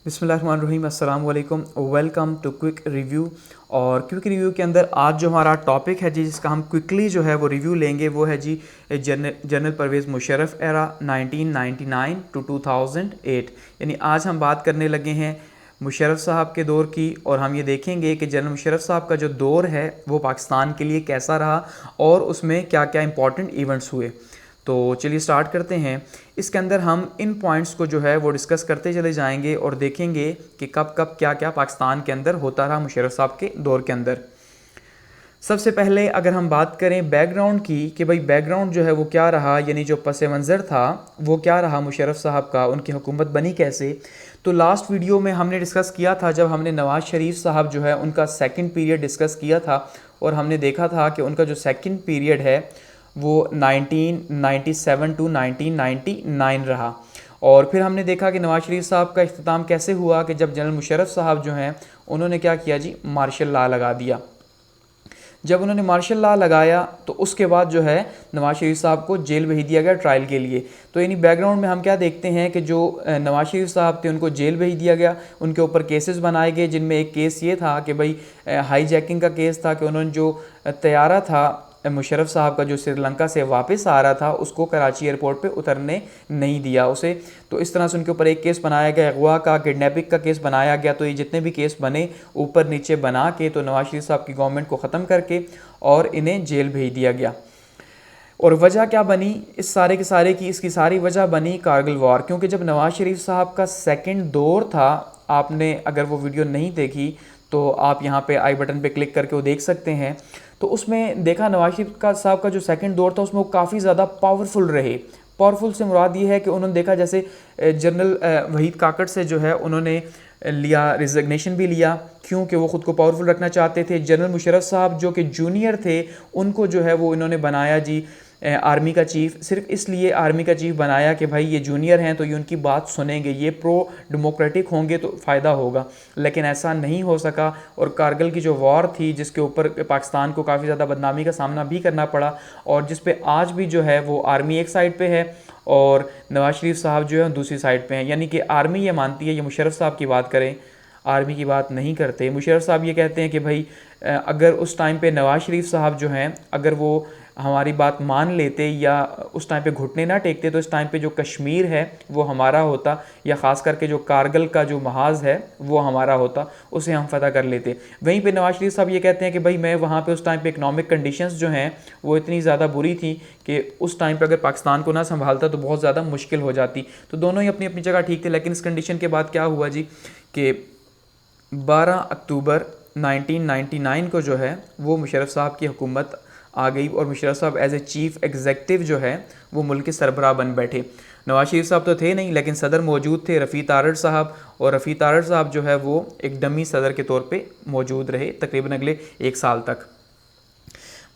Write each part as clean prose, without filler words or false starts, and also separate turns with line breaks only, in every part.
बिस्मिल्लाहिर्रहमानिर्रहीम, अस्सलाम वालेकुम, वेलकम टू क्विक रिव्यू। और क्विक रिव्यू के अंदर आज जो हमारा टॉपिक है जी, जिसका हम क्विकली जो है वो रिव्यू लेंगे, वो है जी general Pervez Musharraf era 1999 to 2008। यानी आज हम बात करने लगे हैं मुशर्रफ साहब के दौर की, और हम ये देखेंगे कि जनरल मुशर्रफ साहब का जो दौर है वो पाकिस्तान के लिए कैसा रहा और उसमें क्या क्या इंपॉर्टेंट इवेंट्स हुए। तो चलिए स्टार्ट करते हैं। इसके अंदर हम इन पॉइंट्स को जो है वो डिस्कस करते चले जाएंगे और देखेंगे कि कब कब क्या क्या पाकिस्तान के अंदर होता रहा मुशर्रफ साहब के दौर के अंदर। सबसे पहले अगर हम बात करें बैकग्राउंड की कि भाई बैकग्राउंड जो है वो क्या रहा, यानी जो पस मंज़र था वो क्या रहा मुशर्रफ साहब का, उनकी हुकूमत बनी कैसे। तो लास्ट वीडियो में हमने डिस्कस किया था जब हमने नवाज़ शरीफ साहब जो है उनका सेकंड पीरियड डिस्कस किया था, और हमने देखा था कि उनका जो सेकंड पीरियड है वो 1997 टू 1999 रहा। और फिर हमने देखा कि नवाज़ शरीफ साहब का इख्तिताम कैसे हुआ कि जब जनरल मुशर्रफ साहब जो हैं उन्होंने क्या किया जी, मार्शल लॉ लगा दिया। जब उन्होंने मार्शल लॉ लगाया तो उसके बाद जो है नवाज़ शरीफ साहब को जेल भेज दिया गया ट्रायल के लिए। तो यानी बैकग्राउंड में हम क्या देखते हैं कि जो नवाज़ शरीफ साहब थे उनको जेल भेज दिया गया, उनके ऊपर केसेस बनाए गए, जिनमें एक केस ये था कि भाई हाई जैकिंग का केस था कि उन्होंने जो तैयारा था मुशर्रफ साहब का जो श्रीलंका से वापस आ रहा था उसको कराची एयरपोर्ट पे उतरने नहीं दिया उसे। तो इस तरह से उनके ऊपर एक केस बनाया गया, अगवा का, किडनैपिंग का केस बनाया गया। तो ये जितने भी केस बने ऊपर नीचे बना के तो नवाज़ शरीफ साहब की गवर्नमेंट को ख़त्म करके और इन्हें जेल भेज दिया गया। और वजह क्या बनी इस सारे के सारे की, इसकी सारी वजह बनी कारगिल वॉर। क्योंकि जब नवाज़ शरीफ साहब का सेकंड दौर था, आपने अगर वो वीडियो नहीं देखी तो आप यहाँ पे आई बटन पे क्लिक करके वो देख सकते हैं। तो उसमें देखा नवाज शरीफ साहब का जो सेकंड दौर था उसमें वो काफ़ी ज़्यादा पावरफुल रहे। पावरफुल से मुराद ये है कि उन्होंने देखा जैसे जनरल वहीद काकड़ से जो है उन्होंने लिया, रिजिग्नेशन भी लिया, क्योंकि वो ख़ुद को पावरफुल रखना चाहते थे। जनरल मुशर्रफ साहब जो कि जूनियर थे उनको जो है वो इन्होंने बनाया जी आर्मी का चीफ़। सिर्फ इसलिए आर्मी का चीफ़ बनाया कि भाई ये जूनियर हैं तो ये उनकी बात सुनेंगे, ये प्रो डेमोक्रेटिक होंगे तो फ़ायदा होगा। लेकिन ऐसा नहीं हो सका, और कारगिल की जो वॉर थी जिसके ऊपर पाकिस्तान को काफ़ी ज़्यादा बदनामी का सामना भी करना पड़ा, और जिस पे आज भी जो है वो आर्मी एक साइड पे है और नवाज़ शरीफ साहब जो है दूसरी साइड पे हैं। यानी कि आर्मी ये मानती है, ये मुशर्रफ साहब की बात करें, आर्मी की बात नहीं करते। मुशर्रफ साहब ये कहते हैं कि भाई अगर उस टाइम पे नवाज़ शरीफ साहब जो हैं अगर वो हमारी बात मान लेते या उस टाइम पे घुटने ना टेकते तो इस टाइम पे जो कश्मीर है वो हमारा होता, या ख़ास करके जो कारगिल का जो महाज है वो हमारा होता, उसे हम फतह कर लेते। वहीं पे नवाज़ शरीफ साहब ये कहते हैं कि भाई मैं वहाँ पे उस टाइम पे इकनॉमिक कंडीशंस जो हैं वो इतनी ज़्यादा बुरी थी कि उस टाइम पे अगर पाकिस्तान को ना संभालता तो बहुत ज़्यादा मुश्किल हो जाती। तो दोनों ही अपनी अपनी जगह ठीक थे। लेकिन इस कंडीशन के बाद क्या हुआ जी कि 12 अक्टूबर 1999 को जो है वो मुशर्रफ साहब की हुकूमत आ गई, और मुशर्रफ साहब एज ए चीफ़ एग्जेक्टिव जो है वो मुल्क के सरबराह बन बैठे। नवाज शरीफ साहब तो थे नहीं, लेकिन सदर मौजूद थे रफ़ी तारड़ साहब, और रफ़ी तारड़ साहब जो है वो एक डमी सदर के तौर पे मौजूद रहे तकरीबन अगले 1 साल तक।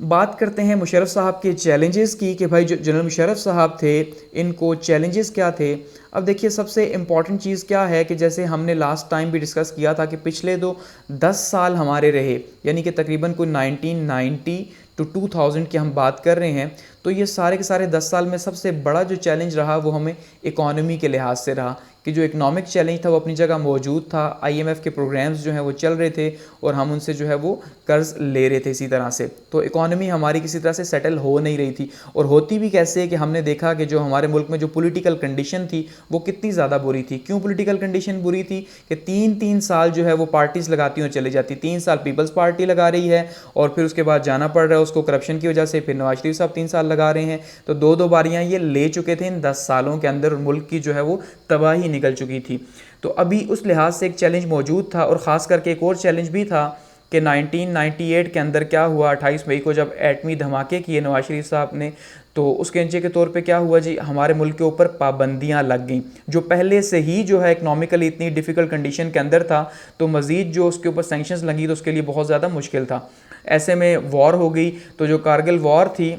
बात करते हैं मुशर्रफ साहब के चैलेंजेस की कि भाई जो जनरल मुशर्रफ साहब थे इनको चैलेंजेस क्या थे। अब देखिए सबसे इम्पॉर्टेंट चीज़ क्या है कि जैसे हमने लास्ट टाइम भी डिस्कस किया था कि पिछले 10 साल हमारे रहे, यानी कि तकरीबन कोई 1990 टू 2000 की हम बात कर रहे हैं। तो ये सारे के सारे 10 साल में सबसे बड़ा जो चैलेंज रहा वो हमें इकॉनमी के लिहाज से रहा, कि जो इकनॉमिक चैलेंज था वो अपनी जगह मौजूद था। IMF के प्रोग्राम्स जो हैं वो चल रहे थे और हम उनसे जो है वो कर्ज ले रहे थे इसी तरह से। तो इकॉनमी हमारी किसी तरह से सेटल हो नहीं रही थी, और होती भी कैसे कि हमने देखा कि जो हमारे मुल्क में जो पॉलिटिकल कंडीशन थी वो कितनी ज़्यादा बुरी थी। क्यों पॉलिटिकल कंडीशन बुरी थी कि 3-3 साल जो है वो पार्टीज़ लगाती हुई चली जाती। 3 साल पीपल्स पार्टी लगा रही है और फिर उसके बाद जाना पड़ रहा है उसको करप्शन की वजह से, फिर नवाज शरीफ साहब 3 साल लगा रहे हैं। तो 2-2 बारियाँ ये ले चुके थे इन 10 सालों के अंदर, मुल्क की जो है वो तबाही निकल चुकी थी। तो अभी उस लिहाज से एक चैलेंज मौजूद था, और ख़ास करके एक और चैलेंज भी था कि 1998 के अंदर क्या हुआ, 28 मई को जब एटमी धमाके किए नवाज शरीफ साहब ने, तो उसके नीचे के तौर पे क्या हुआ जी, हमारे मुल्क के ऊपर पाबंदियां लग गई। जो पहले से ही जो है इकनॉमिकली इतनी डिफ़िकल्ट कंडीशन के अंदर था, तो मज़ीद जो उसके ऊपर सैंक्शंस लगी तो उसके लिए बहुत ज़्यादा मुश्किल था। ऐसे में वॉर हो गई, तो जो कारगिल वॉर थी,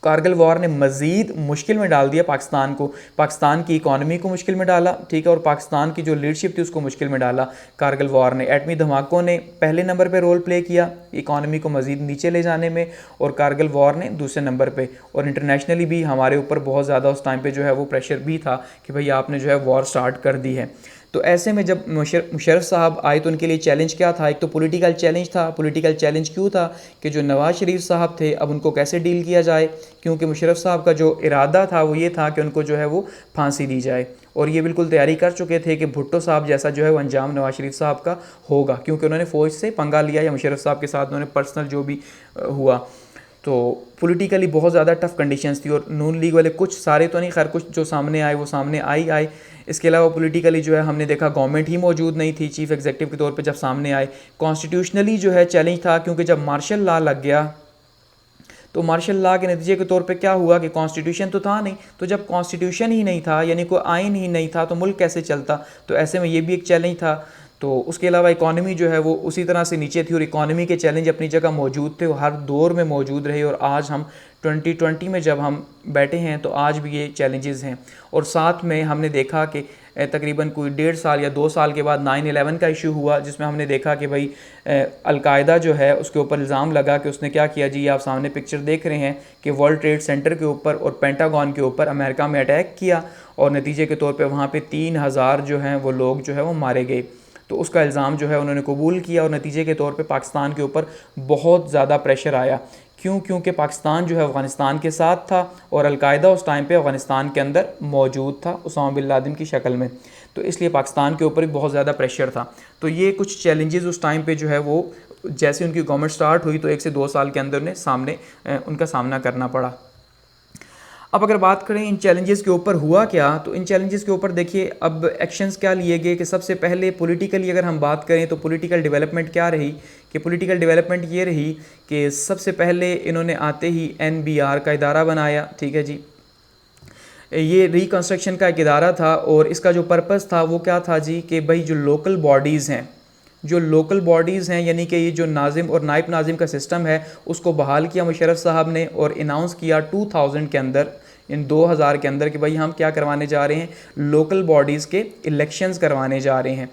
कारगिल वॉर ने मज़ीद मुश्किल में डाल दिया पाकिस्तान को, पाकिस्तान की इकॉनमी को मुश्किल में डाला, ठीक है, और पाकिस्तान की जो लीडरशिप थी उसको मुश्किल में डाला कारगिल वॉर ने। एटमी धमाकों ने पहले नंबर पे रोल प्ले किया इकॉनमी को मज़ीद नीचे ले जाने में, और कारगिल वॉर ने दूसरे नंबर पे। और इंटरनेशनली भी हमारे ऊपर बहुत ज़्यादा उस टाइम पे जो है वो प्रेशर भी था कि भाई आपने जो है वॉर स्टार्ट कर दी है। तो ऐसे में जब मुशर्रफ साहब आए तो उनके लिए चैलेंज क्या था, एक तो पॉलिटिकल चैलेंज था। पॉलिटिकल चैलेंज क्यों था कि जो नवाज़ शरीफ साहब थे अब उनको कैसे डील किया जाए, क्योंकि मुशर्रफ साहब का जो इरादा था वो ये था कि उनको जो है वो फांसी दी जाए, और ये बिल्कुल तैयारी कर चुके थे कि भुट्टो साहब जैसा जो है वो अंजाम नवाज़ शरीफ साहब का होगा, क्योंकि उन्होंने फ़ौज से पंगा लिया या मुशर्रफ साहब के साथ उन्होंने पर्सनल जो भी हुआ। तो पॉलिटिकली बहुत ज़्यादा टफ कंडीशंस थी, और नून लीग वाले कुछ सारे तो नहीं, खैर कुछ जो सामने आए वो सामने आए। इसके अलावा पॉलिटिकली जो है हमने देखा गवर्नमेंट ही मौजूद नहीं थी चीफ़ एग्जीक्यूटिव के तौर पे जब सामने आए। कॉन्स्टिट्यूशनली जो है चैलेंज था, क्योंकि जब मार्शल लॉ लग गया तो मार्शल लॉ के नतीजे के तौर पे क्या हुआ कि कॉन्स्टिट्यूशन तो था नहीं, तो जब कॉन्स्टिट्यूशन ही नहीं था यानी कोई आइन ही नहीं था तो मुल्क कैसे चलता, तो ऐसे में ये भी एक चैलेंज था। तो उसके अलावा इकॉनमी जो है वो उसी तरह से नीचे थी, और इकॉनमी के चैलेंज अपनी जगह मौजूद थे, वो हर दौर में मौजूद रहे, और आज हम 2020 में जब हम बैठे हैं तो आज भी ये चैलेंजेस हैं। और साथ में हमने देखा कि तकरीबन कोई 1.5 साल या 2 साल के बाद 9/11 का इशू हुआ, जिसमें हमने देखा कि भाई अलकायदा जो है उसके ऊपर इल्ज़ाम लगा कि उसने क्या किया जी, आप सामने पिक्चर देख रहे हैं कि वर्ल्ड ट्रेड सेंटर के ऊपर और पेंटागन के ऊपर अमेरिका में अटैक किया, और नतीजे के तौर पे वहाँ पे 3000 जो हैं वो लोग जो है वो मारे गए। तो उसका इल्ज़ाम जो है उन्होंने कबूल किया, और नतीजे के तौर पे पाकिस्तान के ऊपर बहुत ज़्यादा प्रेशर आया। क्यों? क्योंकि पाकिस्तान जो है अफ़गानिस्तान के साथ था, और अलकायदा उस टाइम पे अफ़गानिस्तान के अंदर मौजूद था उसामा बिन लादेन की शक्ल में, तो इसलिए पाकिस्तान के ऊपर भी बहुत ज़्यादा प्रेशर था। तो ये कुछ चैलेंजेस उस टाइम पे जो है वो जैसे उनकी गवर्नमेंट स्टार्ट हुई तो 1 से 2 साल के अंदर उनका सामना करना पड़ा। अब अगर बात करें इन चैलेंजेस के ऊपर हुआ क्या, तो इन चैलेंजेस के ऊपर देखिए अब एक्शंस क्या लिए गए कि सबसे पहले पॉलिटिकली अगर हम बात करें तो पॉलिटिकल डेवलपमेंट क्या रही, कि पॉलिटिकल डेवलपमेंट ये रही कि सबसे पहले इन्होंने आते ही NBR का इदारा बनाया। ठीक है जी, ये रिकन्स्ट्रक्शन का एक इदारा था, और इसका जो पर्पस था वो क्या था जी कि भाई जो लोकल बॉडीज़ हैं यानी कि ये जो नाजिम और नायब नाजिम का सिस्टम है उसको बहाल किया मुशर्रफ साहब ने, और अनाउंस किया 2000 के अंदर, इन 2000 के अंदर कि भाई हम क्या करवाने जा रहे हैं, लोकल बॉडीज़ के इलेक्शंस करवाने जा रहे हैं।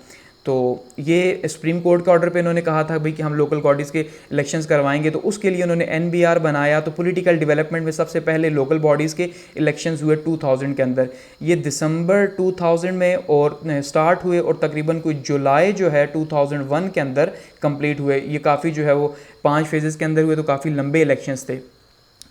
तो ये सुप्रीम कोर्ट के ऑर्डर पे इन्होंने कहा था भाई कि हम लोकल बॉडीज़ के इलेक्शंस करवाएंगे, तो उसके लिए उन्होंने NBR बनाया। तो पॉलिटिकल डेवलपमेंट में सबसे पहले लोकल बॉडीज़ के इलेक्शंस हुए 2000 के अंदर, ये दिसंबर 2000 में और स्टार्ट हुए, और तकरीबन कोई जुलाई जो है 2001 के अंदर कंप्लीट हुए। ये काफ़ी जो है वो 5 फेजेस के अंदर हुए, तो काफ़ी लंबे इलेक्शंस थे।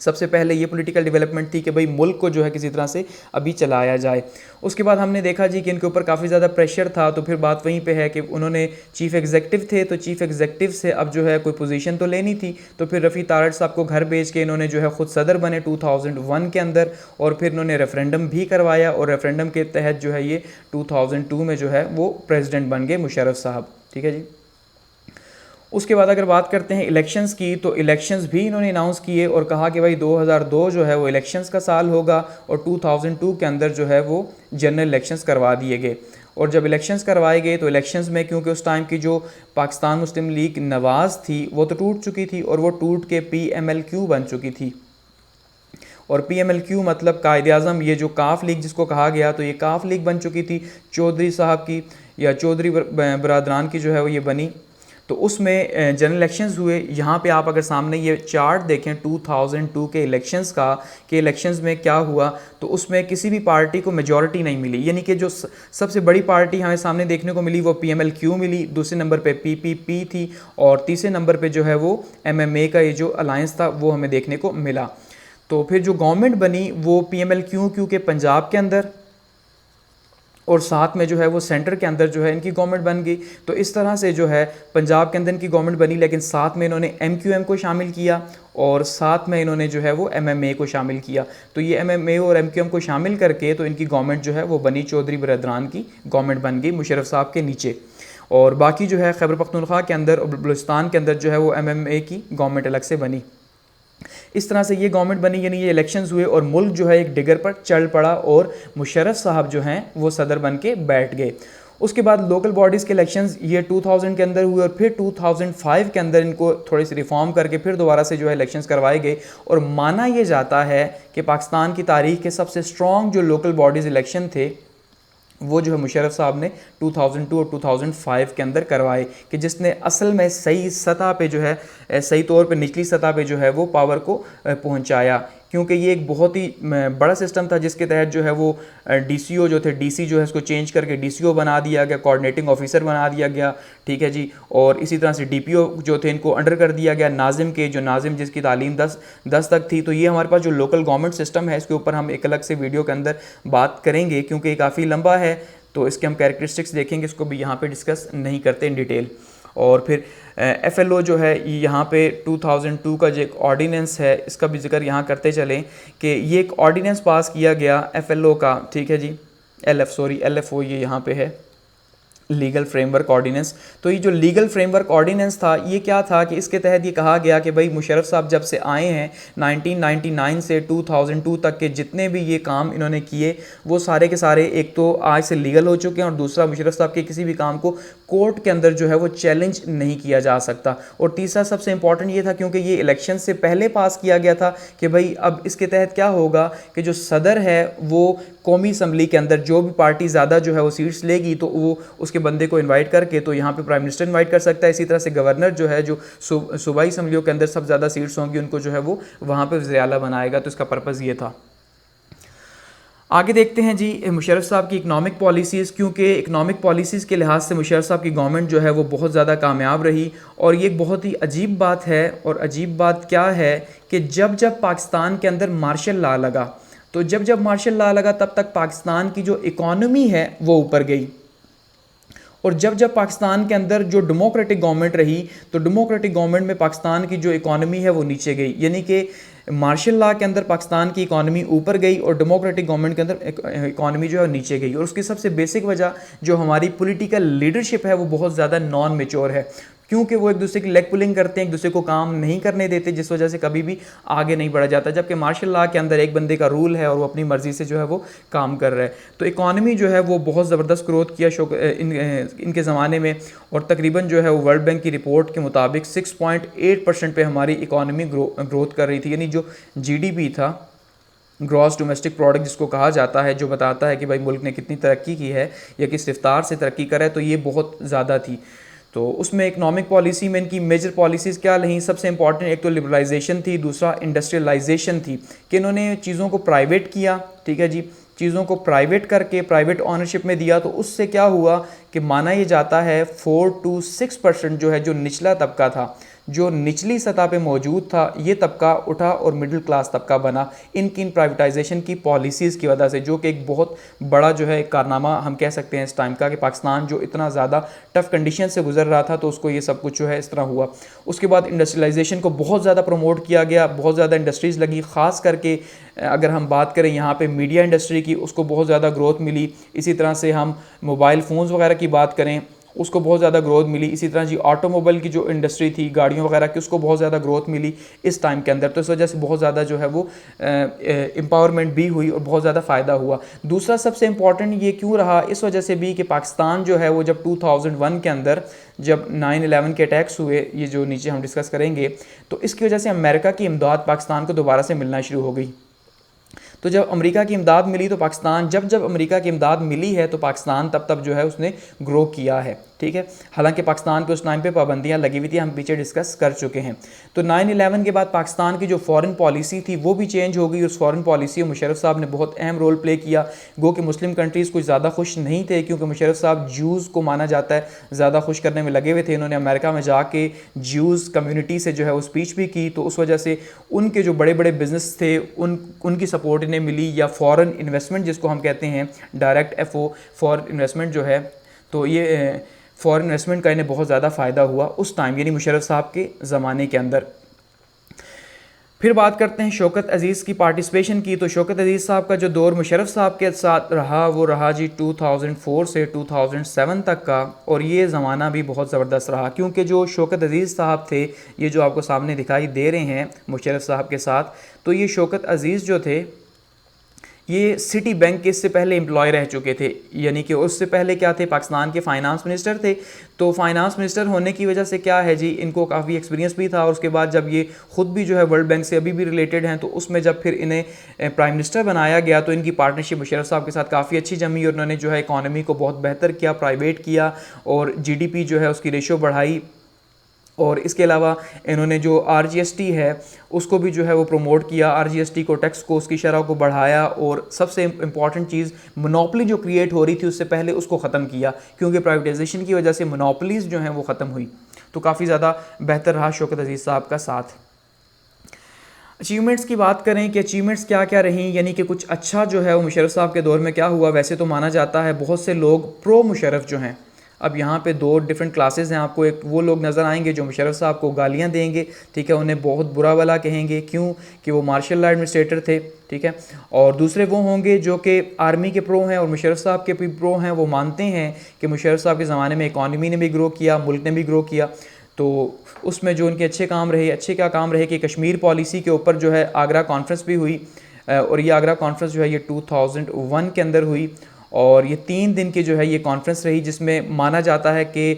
सबसे पहले ये पॉलिटिकल डेवलपमेंट थी कि भाई मुल्क को जो है किसी तरह से अभी चलाया जाए। उसके बाद हमने देखा जी कि इनके ऊपर काफ़ी ज़्यादा प्रेशर था, तो फिर बात वहीं पे है कि उन्होंने चीफ़ एग्जीक्यूटिव थे, तो चीफ़ एग्जीक्यूटिव से अब जो है कोई पोजीशन तो लेनी थी, तो फिर रफ़ी तारड़ साहब को घर भेज के इन्होंने जो है ख़ुद सदर बने 2001 के अंदर, और फिर इन्होंने रेफरेंडम भी करवाया, और रेफरेंडम के तहत जो है ये 2002 में जो है वो प्रेसिडेंट बन गए मुशर्रफ साहब। ठीक है जी, उसके बाद अगर बात करते हैं इलेक्शंस की, तो इलेक्शंस भी इन्होंने अनाउंस किए और कहा कि भाई 2002 जो है वो इलेक्शंस का साल होगा, और 2002 के अंदर जो है वो जनरल इलेक्शंस करवा दिए गए। और जब इलेक्शंस करवाए गए तो इलेक्शंस में क्योंकि उस टाइम की जो पाकिस्तान मुस्लिम लीग नवाज़ थी वो तो टूट चुकी थी, और वो टूट के PMLQ बन चुकी थी। और PMLQ मतलब कायदे आज़म, ये जो काफ लीग जिसको कहा गया, तो ये काफ लीग बन चुकी थी चौधरी साहब की, या चौधरी बरादरान की जो है वो ये बनी। तो उसमें जनरल इलेक्शंस हुए। यहाँ पे आप अगर सामने ये चार्ट देखें 2002 के इलेक्शंस का, कि इलेक्शंस में क्या हुआ, तो उसमें किसी भी पार्टी को मेजॉरिटी नहीं मिली, यानी कि जो सबसे बड़ी पार्टी हमें सामने देखने को मिली वो PMLQ मिली, दूसरे नंबर पे PPP थी, और तीसरे नंबर पे जो है वो MMA का ये जो अलायंस था वो हमें देखने को मिला। तो फिर जो गवर्नमेंट बनी वो PMLQ के पंजाब के अंदर, और साथ में जो है वो सेंटर के अंदर जो है इनकी गवर्नमेंट बन गई। तो इस तरह से जो है पंजाब के अंदर इनकी गवर्नमेंट बनी, लेकिन साथ में इन्होंने MQM को शामिल किया, और साथ में इन्होंने जो है वो MMA को शामिल किया। तो ये MMA और MQM को शामिल करके तो इनकी गवर्नमेंट जो है वो बनी, चौधरी बरदरान की गवर्नमेंट बन गई मुशर्रफ साहब के नीचे। और बाकी जो है खैबर पख्तूनख्वा के अंदर और बलूचिस्तान के अंदर जो है वो MMA की गवर्नमेंट अलग से बनी। इस तरह से ये गवर्नमेंट बनी, यानी ये इलेक्शंस हुए और मुल्क जो है एक डिगर पर चल पड़ा, और मुशर्रफ साहब जो हैं वो सदर बन के बैठ गए। उसके बाद लोकल बॉडीज़ के इलेक्शंस ये 2000 के अंदर हुए, और फिर 2005 के अंदर इनको थोड़ी सी रिफॉर्म करके फिर दोबारा से जो है इलेक्शंस करवाए गए। और माना ये जाता है कि पाकिस्तान की तारीख के सबसे स्ट्रॉन्ग जो लोकल बॉडीज़ इलेक्शन थे वो जो है मुशर्रफ साहब ने 2002 और 2005 के अंदर करवाए, कि जिसने असल में सही सतह पे जो है, सही तौर पे निचली सतह पे जो है वो पावर को पहुंचाया। क्योंकि ये एक बहुत ही बड़ा सिस्टम था जिसके तहत जो है वो डीसीओ जो थे, डीसी जो है इसको चेंज करके डीसीओ बना दिया गया, कोऑर्डिनेटिंग ऑफिसर बना दिया गया, ठीक है जी। और इसी तरह से डीपीओ जो थे इनको अंडर कर दिया गया नाजिम के, जो नाजिम जिसकी तालीम 10 तक थी। तो ये हमारे पास जो लोकल गवर्नमेंट सिस्टम है इसके ऊपर हम एक अलग से वीडियो के अंदर बात करेंगे, क्योंकि ये काफ़ी लंबा है, तो इसके हम कैरेक्टरिस्टिक्स देखेंगे, इसको भी यहाँ पे डिस्कस नहीं करते इन डिटेल। और फिर एफएलओ जो है यहाँ पे 2002 का जो एक ऑर्डिनेंस है इसका भी जिक्र यहाँ करते चलें कि ये एक ऑर्डिनेंस पास किया गया एफएलओ का, ठीक है जी, एलएफओ ये यहाँ पे है, लीगल फ्रेमवर्क ऑर्डिनेंस। तो ये जो लीगल फ्रेमवर्क ऑर्डिनेंस था ये क्या था कि इसके तहत ये कहा गया कि भाई मुशर्रफ साहब जब से आए हैं 1999 से 2002 तक के जितने भी ये काम इन्होंने किए वो सारे के सारे एक तो आज से लीगल हो चुके हैं, और दूसरा मुशर्रफ साहब के किसी भी काम को कोर्ट के अंदर जो है वो चैलेंज नहीं किया जा सकता। और तीसरा सबसे इंपॉर्टेंट ये था क्योंकि ये इलेक्शन से पहले पास किया गया था कि भाई अब इसके तहत क्या होगा कि जो सदर है वो कौमी असम्बली के अंदर जो भी पार्टी ज़्यादा जो है वो सीट्स लेगी तो वो उसके बंदे को इनवाइट करके तो यहाँ पे प्राइम मिनिस्टर इनवाइट कर सकता है। इसी तरह से गवर्नर जो है जो सूबाई असम्बलियों के अंदर सब ज़्यादा सीट्स होंगी उनको जो है वो वहाँ पे वज़ीर आला बनाएगा। तो इसका पर्पज़ ये था। आगे देखते हैं जी मुशर्रफ साहब की इकनॉमिक पॉलिसीज़, क्योंकि इकनॉमिक पॉलिसीज़ के लिहाज से मुशर्रफ साहब की गवर्नमेंट जो है वो बहुत ज़्यादा कामयाब रही। और ये एक बहुत ही अजीब बात है, और अजीब बात क्या है कि जब जब पाकिस्तान के अंदर मार्शल लॉ लगा, तो जब जब मार्शल लॉ लगा तब तक पाकिस्तान की जो इकॉनमी है वो ऊपर गई, और जब जब पाकिस्तान के अंदर जो डेमोक्रेटिक गवर्नमेंट रही तो डेमोक्रेटिक गवर्नमेंट में पाकिस्तान की जो इकॉनमी है वो नीचे गई। यानी कि मार्शल लॉ के अंदर पाकिस्तान की इकॉनमी ऊपर गई और डेमोक्रेटिक गवर्नमेंट के अंदर इकॉनमी जो है नीचे गई। और उसकी सबसे बेसिक वजह जो हमारी पॉलिटिकल लीडरशिप है वो बहुत ज़्यादा नॉन मैच्योर है, क्योंकि वो एक दूसरे की लेग पुलिंग करते हैं, एक दूसरे को काम नहीं करने देते, जिस वजह से कभी भी आगे नहीं बढ़ा जाता। जबकि मार्शल लॉ के अंदर एक बंदे का रूल है और वो अपनी मर्ज़ी से जो है वो काम कर रहा है। तो इकॉनमी जो है वो बहुत ज़बरदस्त ग्रोथ किया इनके ज़माने में, और तकरीबन जो है वो वर्ल्ड बैंक की रिपोर्ट के मुताबिक 6.8% पे हमारी इकॉनमी ग्रोथ कर रही थी। यानी जो GDP था, ग्रॉस डोमेस्टिक प्रोडक्ट जिसको कहा जाता है, जो बताता है कि भाई मुल्क ने कितनी तरक्की की है या किस रफ्तार से तरक्की करा है, तो ये बहुत ज़्यादा थी। तो उसमें इकनॉमिक पॉलिसी में इनकी मेजर पॉलिसीज़ क्या रहीं, सबसे इंपॉर्टेंट एक तो लिबरलाइजेशन थी, दूसरा इंडस्ट्रियलाइजेशन थी कि इन्होंने चीज़ों को प्राइवेट किया, ठीक है जी, चीज़ों को प्राइवेट करके प्राइवेट ऑनरशिप में दिया। तो उससे क्या हुआ कि माना ये जाता है 4 to 6% जो है जो निचला तबका था, जो निचली सतह पे मौजूद था, ये तबका उठा और मिडिल क्लास तबका बना इन प्राइवेटाइजेशन की पॉलिसीज़ की वजह से, जो कि एक बहुत बड़ा जो है कारनामा हम कह सकते हैं इस टाइम का, कि पाकिस्तान जो इतना ज़्यादा टफ कंडीशन से गुजर रहा था तो उसको ये सब कुछ जो है इस तरह हुआ। उसके बाद इंडस्ट्रियलाइजेशन को बहुत ज़्यादा प्रमोट किया गया, बहुत ज़्यादा इंडस्ट्रीज़ लगी, ख़ास करके अगर हम बात करें यहाँ पे मीडिया इंडस्ट्री की, उसको बहुत ज़्यादा ग्रोथ मिली। इसी तरह से हम मोबाइल फ़ोन्स वगैरह की बात करें, उसको बहुत ज़्यादा ग्रोथ मिली। इसी तरह जी ऑटोमोबाइल की जो इंडस्ट्री थी, गाड़ियों वगैरह की, उसको बहुत ज़्यादा ग्रोथ मिली इस टाइम के अंदर। तो इस वजह से बहुत ज़्यादा जो है वो एम्पावरमेंट भी हुई और बहुत ज़्यादा फ़ायदा हुआ। दूसरा सबसे इम्पॉर्टेंट ये क्यों रहा, इस वजह से भी कि पाकिस्तान जो है वो जब 2001 के अंदर जब 9/11 के अटैक्स हुए, ये जो नीचे हम डिस्कस करेंगे, तो इसकी वजह से अमेरिका की इमदाद पाकिस्तान को दोबारा से मिलना शुरू हो गई। तो जब अमेरिका की इमदाद मिली तो पाकिस्तान, जब अमेरिका की इमदाद मिली है तो पाकिस्तान तब जो है उसने ग्रो किया है, ठीक है। हालांकि पाकिस्तान पे उस टाइम पे पाबंदियां लगी हुई थी, हम पीछे डिस्कस कर चुके हैं। तो 9/11 के बाद पाकिस्तान की जो फॉरेन पॉलिसी थी वो भी चेंज हो गई। उस फॉरेन पॉलिसी में मुशर्रफ साहब ने बहुत अहम रोल प्ले किया। गो कि मुस्लिम कंट्रीज़ कुछ ज़्यादा खुश नहीं थे, क्योंकि मुशर्रफ साहब ज्यूज़ को माना जाता है ज़्यादा खुश करने में लगे हुए थे। इन्होंने अमेरिका में जाके ज्यूज़ कम्युनिटी से जो है वो स्पीच भी की, तो उस वजह से उनके जो बड़े बड़े बिजनेस थे उनकी सपोर्ट इन्हें मिली, या फॉरेन इन्वेस्टमेंट जिसको हम कहते हैं, डायरेक्ट FO फॉरेन इन्वेस्टमेंट जो है, तो ये फॉरेन इन्वेस्टमेंट का इन्हें बहुत ज़्यादा फ़ायदा हुआ उस टाइम, यानी मुशर्रफ साहब के ज़माने के अंदर। फिर बात करते हैं शौकत अज़ीज़ की पार्टिसिपेशन की। तो शौकत अज़ीज़ साहब का जो दौर मुशर्रफ साहब के साथ रहा वो रहा जी 2004 से 2007 तक का, और ये ज़माना भी बहुत ज़बरदस्त रहा, क्योंकि जो शौकत अज़ीज़ साहब थे, ये जो आपको सामने दिखाई दे रहे हैं मुशर्रफ साहब के साथ, तो ये शौकत अज़ीज़ जो थे ये सिटी बैंक के इससे पहले एम्प्लॉय रह चुके थे, यानी कि उससे पहले क्या थे, पाकिस्तान के फाइनेंस मिनिस्टर थे। तो फाइनेंस मिनिस्टर होने की वजह से क्या है जी, इनको काफ़ी एक्सपीरियंस भी था। और उसके बाद जब ये ख़ुद भी जो है वर्ल्ड बैंक से अभी भी रिलेटेड हैं, तो उसमें जब फिर इन्हें प्राइम मिनिस्टर बनाया गया तो इनकी पार्टनरशिप मुशर्रफ साहब के साथ काफ़ी अच्छी जमी, और उन्होंने जो है इकॉनमी को बहुत बेहतर किया, प्राइवेट किया, और GDP जो है उसकी रेशो बढ़ाई, और इसके अलावा इन्होंने जो RGST है उसको भी जो है वो प्रमोट किया, RGST को, टैक्स को, उसकी शरह को बढ़ाया, और सबसे इम्पॉर्टेंट चीज़ मोनोपोली जो क्रिएट हो रही थी उससे पहले उसको ख़त्म किया, क्योंकि प्राइवेटाइजेशन की वजह से मोनोपोलीज़ जो हैं वो ख़त्म हुई। तो काफ़ी ज़्यादा बेहतर रहा शौकत अजीज़ साहब का साथ। अचीवमेंट्स की बात करें कि अचीवमेंट्स क्या क्या रहीं, यानी कि कुछ अच्छा जो है वो मुशर्रफ साहब के दौर में क्या हुआ। वैसे तो माना जाता है बहुत से लोग प्रो मुशर्रफ जो हैं, अब यहाँ पे दो डिफरेंट क्लासेस हैं आपको। एक वो लोग नज़र आएंगे जो मुशर्रफ साहब को गालियाँ देंगे, ठीक है, उन्हें बहुत बुरा भला कहेंगे, क्यों कि वो मार्शल लॉ एडमिनिस्ट्रेटर थे, ठीक है। और दूसरे वो होंगे जो कि आर्मी के प्रो हैं और मुशर्रफ साहब के भी प्रो हैं, वो मानते हैं कि मुशर्रफ साहब के ज़माने में इकॉनमी ने भी ग्रो किया, मुल्क ने भी ग्रो किया। तो उसमें जो उनके अच्छे काम रहे, अच्छे क्या काम रहे कि कश्मीर पॉलिसी के ऊपर जो है आगरा कॉन्फ्रेंस भी हुई, और ये आगरा कॉन्फ्रेंस जो है ये 2001 के अंदर हुई, और ये 3 दिन की जो है ये कॉन्फ्रेंस रही, जिसमें माना जाता है कि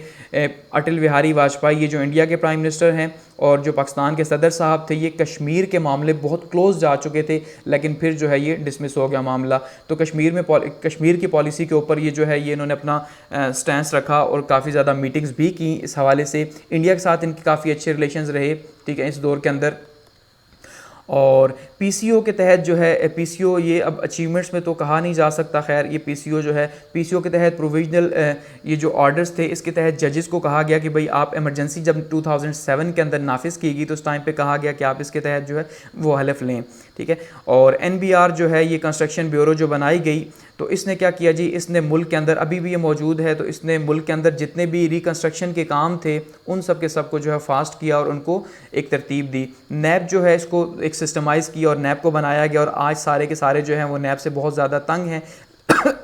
अटल बिहारी वाजपेयी, ये जो इंडिया के प्राइम मिनिस्टर हैं, और जो पाकिस्तान के सदर साहब थे, ये कश्मीर के मामले बहुत क्लोज जा चुके थे, लेकिन फिर जो है ये डिसमिस हो गया मामला। तो कश्मीर की पॉलिसी के ऊपर ये जो है ये इन्होंने अपना स्टैंस रखा, और काफ़ी ज़्यादा मीटिंग्स भी की इस हवाले से। इंडिया के साथ इनके काफ़ी अच्छे रिलेशंस रहे, ठीक है, इस दौर के अंदर। और PCO के तहत जो है PCO, ये अब अचीवमेंट्स में तो कहा नहीं जा सकता, खैर ये PCO जो है, PCO के तहत प्रोविजनल ये जो ऑर्डर्स थे, इसके तहत जजेस को कहा गया कि भाई आप इमरजेंसी जब 2007 के अंदर नाफिज की गई तो उस टाइम पे कहा गया कि आप इसके तहत जो है वो हलफ लें, ठीक है। और NBR जो है ये कंस्ट्रक्शन ब्यूरो जो बनाई गई, तो इसने क्या किया जी, इसने मुल्क के अंदर, अभी भी ये मौजूद है, तो इसने मुल्क के अंदर जितने भी रिकन्स्ट्रक्शन के काम थे उन सब के सब को जो है फास्ट किया और उनको एक तरतीब दी। नैब जो है इसको एक सिस्टमाइज़ किया और नैब को बनाया गया, और आज सारे के सारे जो हैं वो नैब से बहुत ज़्यादा तंग हैं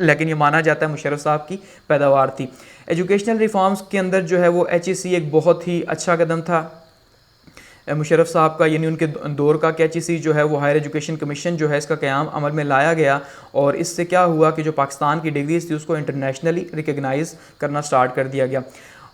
लेकिन ये माना जाता है मुशर्रफ साहब की पैदावार थी। एजुकेशनल रिफॉर्म्स के अंदर जो है वो HEC एक बहुत ही अच्छा कदम था मुशर्रफ साहब का, यानी उनके दौर का HEC जो है वो हायर एजुकेशन कमीशन जो है इसका क़याम अमल में लाया गया, और इससे क्या हुआ कि जो पाकिस्तान की डिग्रीज थी उसको इंटरनेशनली रिकगनाइज़ करना स्टार्ट कर दिया गया।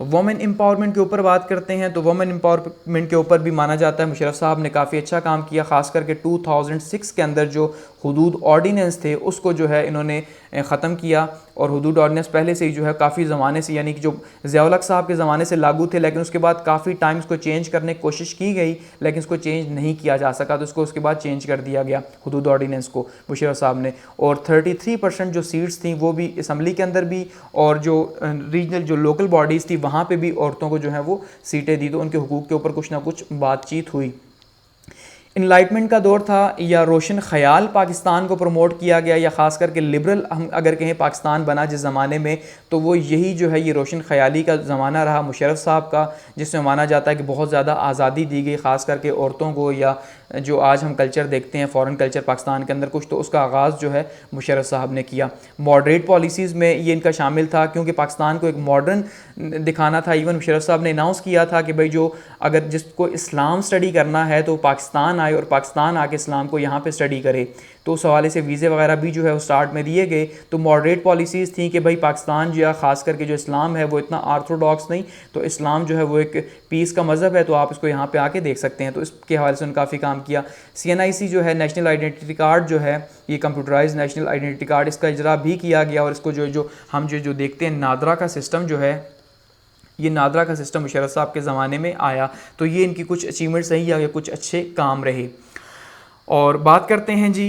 वुमेन एम्पावरमेंट के ऊपर बात करते हैं, तो वुमेन एम्पावरमेंट के ऊपर भी माना जाता है मुशर्रफ साहब ने काफ़ी अच्छा काम किया, ख़ास करके 2006 के अंदर जो हुदूद ऑर्डिनेंस थे उसको जो है इन्होंने ख़त्म किया। और हुदूद ऑर्डिनेंस पहले से ही जो है काफ़ी ज़माने से, यानी कि जो ज़िया-उल-हक साहब के ज़माने से लागू थे, लेकिन उसके बाद काफ़ी टाइम इसको चेंज करने की कोशिश की गई, लेकिन इसको चेंज नहीं किया जा सका, तो इसको उसके बाद चेंज कर दिया गया हुदूद ऑर्डिनेंस को मुशर्रफ साहब ने। और 33% जो सीट्स थी वो भी असम्बली के अंदर भी, और जो रीजनल जो लोकल बॉडीज़ थी वहाँ पर भी औरतों को जो है वो सीटें दी, तो उनके हुकूक के ऊपर कुछ ना कुछ बातचीत हुई। इनलाइटमेंट का दौर था, या रोशन ख़याल पाकिस्तान को प्रमोट किया गया, या ख़ास करके लिबरल हम अगर कहें पाकिस्तान बना जिस ज़माने में, तो वो यही जो है ये रोशन ख़याली का ज़माना रहा मुशर्रफ साहब का, जिसमें माना जाता है कि बहुत ज़्यादा आज़ादी दी गई ख़ास करके औरतों को, या जो आज हम कल्चर देखते हैं फ़ॉरेन कल्चर पाकिस्तान के अंदर कुछ, तो उसका आगाज़ जो है मुशर्रफ साहब ने किया। मॉडरेट पॉलिसीज़ में ये इनका शामिल था, क्योंकि पाकिस्तान को एक मॉडर्न दिखाना था। इवन मुशर्रफ साहब ने अनाउंस किया था कि भाई जो अगर जिसको इस्लाम स्टडी करना है तो पाकिस्तान आए और पाकिस्तान आके इस्लाम को यहाँ पे स्टडी करे, तो उस हवाले से वीज़े वगैरह भी जो है वो स्टार्ट में दिए गए। तो मॉडरेट पॉलिसीज़ थी कि भाई पाकिस्तान जो है ख़ास करके जो इस्लाम है वो इतना आर्थोडॉक्स नहीं, तो इस्लाम जो है वो एक पीस का मज़हब है, तो आप इसको यहाँ पे आके देख सकते हैं। तो इसके हवाले से उन्होंने काफ़ी काम किया। CNIC जो है नेशनल आइडेंटिटी कार्ड जो है, ये कंप्यूटराइज नेशनल आइडेंटिटी कार्ड, इसका इजरा भी किया गया, और इसको जो हम जो देखते हैं नादरा का सिस्टम जो है, ये नादरा का सिस्टम मुशर्रफ साहब के ज़माने में आया। तो ये इनकी कुछ अचीवमेंट्स रही या कुछ अच्छे काम रहे। और बात करते हैं जी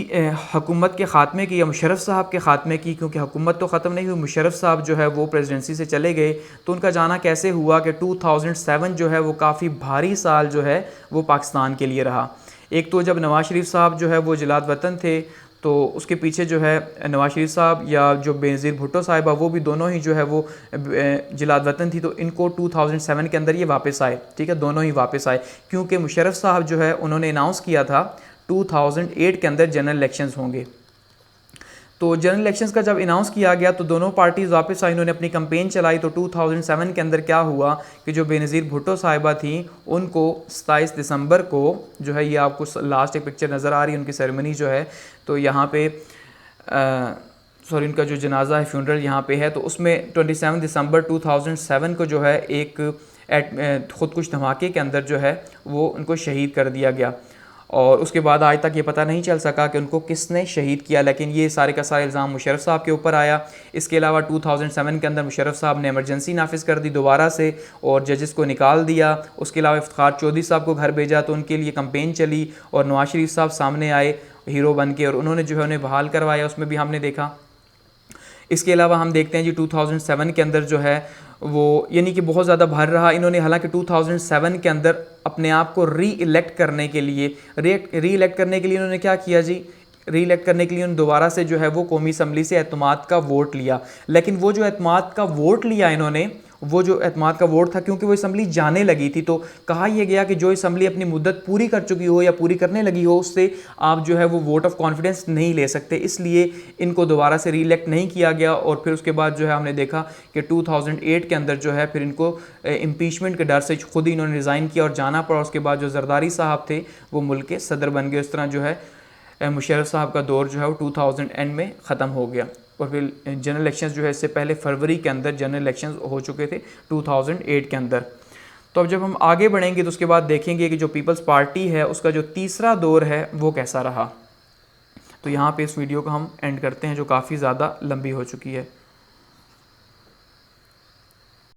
हुकूमत के ख़ात्मे की, या मुशर्रफ साहब के ख़ात्मे की, क्योंकि हुकूमत तो ख़त्म नहीं हुई, मुशर्रफ साहब जो है वो प्रेसिडेंसी से चले गए। तो उनका जाना कैसे हुआ कि 2007 जो है वो काफ़ी भारी साल जो है वो पाकिस्तान के लिए रहा। एक तो जब नवाज़ शरीफ साहब जो है वो जिलाद वतन थे, तो उसके पीछे जो है नवाज़ शरीफ साहब या जो बेनज़ीर भुट्टो साहिबा, वो भी दोनों ही जो है वो जिलाद वतन थी, तो इनको 2007 के अंदर ये वापस आए, ठीक है, दोनों ही वापस आए, क्योंकि मुशर्रफ साहब जो है उन्होंने अनाउंस किया था 2008 के अंदर जनरल इलेक्शंस होंगे। तो जनरल इलेक्शंस का जब अनाउंस किया गया तो दोनों पार्टीज़ वापस आई, इन्होंने अपनी कैंपेन चलाई। तो 2007 के अंदर क्या हुआ कि जो बेनज़ीर भुट्टो साहिबा थी उनको 27 दिसंबर को जो है, ये आपको लास्ट एक पिक्चर नज़र आ रही है उनकी सेरेमनी जो है, तो यहाँ पे उनका जो जनाजा है फ्यूनरल यहाँ पे है, तो उसमें 27 दिसंबर 2007 को जो है एक ख़ुदकुश धमाके के अंदर जो है वो उनको शहीद कर दिया गया। और उसके बाद आज तक ये पता नहीं चल सका कि उनको किसने शहीद किया, लेकिन ये सारे का सारा इल्ज़ाम मुशर्रफ साहब के ऊपर आया। इसके अलावा 2007 के अंदर मुशर्रफ साहब ने एमरजेंसी नाफिज़ कर दी दोबारा से और जजेस को निकाल दिया। उसके अलावा इफ्तिखार चौधरी साहब को घर भेजा तो उनके लिए कंपेन चली और नवाज शरीफ साहब सामने आए हीरो बन के और उन्होंने जो है उन्हें बहाल करवाया, उसमें भी हमने देखा। इसके अलावा हम देखते हैं जी 2007 के अंदर जो है वो यानी कि बहुत ज़्यादा भर रहा इन्होंने, हालांकि 2007 के अंदर अपने आप को री इलेक्ट करने के लिए इन्होंने क्या किया जी, री इलेक्ट करने के लिए उन्होंने दोबारा से जो है वो कौमी असम्बली से एतमाद का वोट लिया। लेकिन वो जो एतमाद का वोट लिया इन्होंने, वो जो एतमाद का वोट था, क्योंकि वो असम्बली जाने लगी थी तो कहा यह गया कि जो असम्बली अपनी मुद्दत पूरी कर चुकी हो या पूरी करने लगी हो उससे आप जो है वो वोट ऑफ कॉन्फिडेंस नहीं ले सकते, इसलिए इनको दोबारा से री इलेक्ट नहीं किया गया। और फिर उसके बाद जो है हमने देखा कि 2008 के अंदर जो है फिर इनको इम्पीचमेंट के डर से खुद ही इन्होंने रिज़ाइन किया और जाना पड़ा। उसके बाद जो जरदारी साहब थे वो मुल्क के सदर बन गए। इस तरह जो है मुशर्रफ साहब का दौर जो है वो 2000 में ख़त्म हो गया। और फिर जनरल इलेक्शंस जो है इससे पहले फरवरी के अंदर जनरल इलेक्शंस हो चुके थे 2008 के अंदर। तो अब जब हम आगे बढ़ेंगे तो उसके बाद देखेंगे कि जो पीपल्स पार्टी है उसका जो तीसरा दौर है वो कैसा रहा। तो यहाँ पे इस वीडियो को हम एंड करते हैं जो काफ़ी ज़्यादा लंबी हो चुकी है।